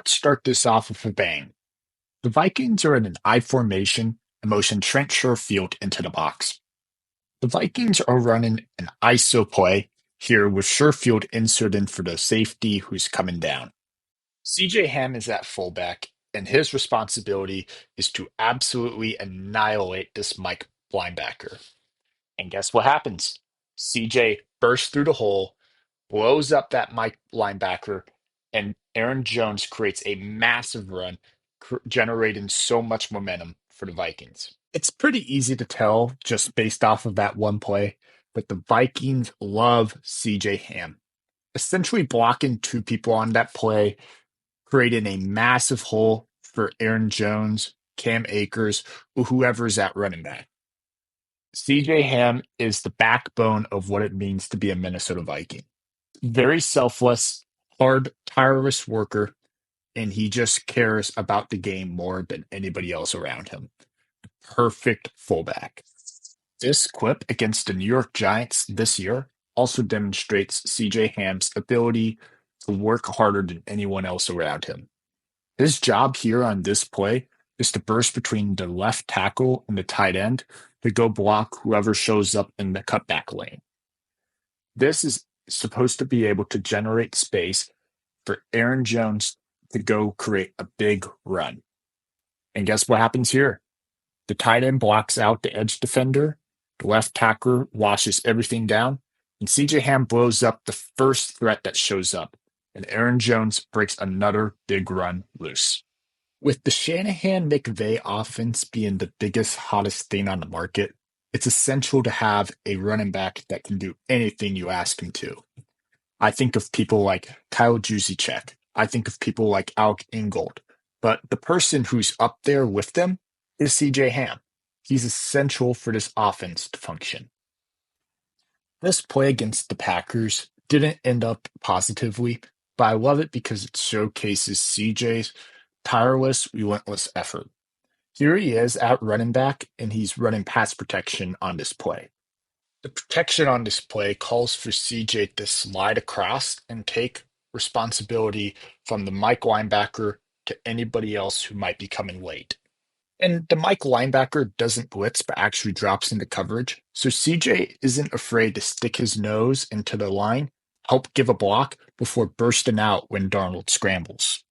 Let's start this off with a bang. The Vikings are in an I formation and motion Trent Sherfield into the box. The Vikings are running an ISO play here with Sherfield inserted for the safety who's coming down. CJ Ham is at fullback, and his responsibility is to absolutely annihilate this Mike linebacker. And guess what happens? CJ bursts through the hole, blows up that Mike linebacker, and Aaron Jones creates a massive run, generating so much momentum for the Vikings. It's pretty easy to tell just based off of that one play, but the Vikings love CJ Ham, essentially blocking two people on that play, creating a massive hole for Aaron Jones, Cam Akers, or whoever's at running back. CJ Ham is the backbone of what it means to be a Minnesota Viking. Very selfless, hard, tireless worker, and he just cares about the game more than anybody else around him. Perfect fullback. This clip against the New York Giants this year also demonstrates CJ Ham's ability to work harder than anyone else around him. His job here on this play is to burst between the left tackle and the tight end to go block whoever shows up in the cutback lane. This is supposed to be able to generate space for Aaron Jones to go create a big run. And guess what happens here? The tight end blocks out the edge defender, the left tackle washes everything down, and CJ Ham blows up the first threat that shows up, and Aaron Jones breaks another big run loose. With the Shanahan-McVay offense being the biggest, hottest thing on the market, it's essential to have a running back that can do anything you ask him to. I think of people like Kyle Juszczyk. I think of people like Alec Ingold. But the person who's up there with them is CJ Ham. He's essential for this offense to function. This play against the Packers didn't end up positively, but I love it because it showcases CJ's tireless, relentless effort. Here he is at running back, and he's running pass protection on this play. The protection on this play calls for CJ to slide across and take responsibility from the Mike linebacker to anybody else who might be coming late. And the Mike linebacker doesn't blitz but actually drops into coverage, so CJ isn't afraid to stick his nose into the line, help give a block before bursting out when Darnold scrambles.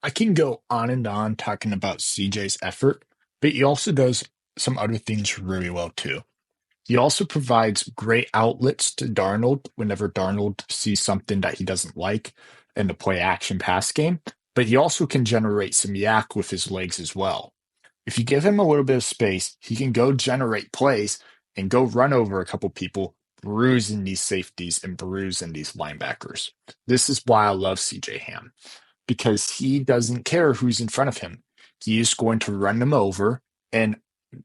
I can go on and on talking about CJ's effort, but he also does some other things really well too. He also provides great outlets to Darnold whenever Darnold sees something that he doesn't like in the play action pass game, but he also can generate some yak with his legs as well. If you give him a little bit of space, he can go generate plays and go run over a couple people, bruising these safeties and bruising these linebackers. This is why I love CJ Ham, because he doesn't care who's in front of him. He is going to run them over and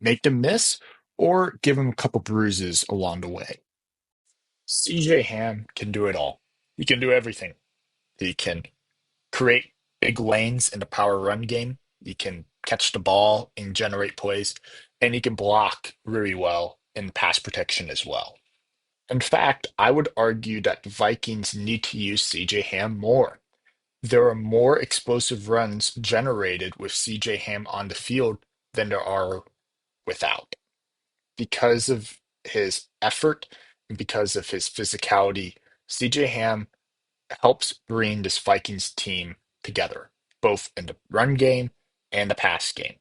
make them miss or give them a couple bruises along the way. CJ Ham can do it all. He can do everything. He can create big lanes in the power run game. He can catch the ball and generate plays, and he can block really well in pass protection as well. In fact, I would argue that the Vikings need to use CJ Ham more. There are more explosive runs generated with CJ Ham on the field than there are without. Because of his effort and because of his physicality, CJ Ham helps bring this Vikings team together, both in the run game and the pass game.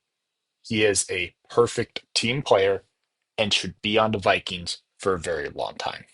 He is a perfect team player and should be on the Vikings for a very long time.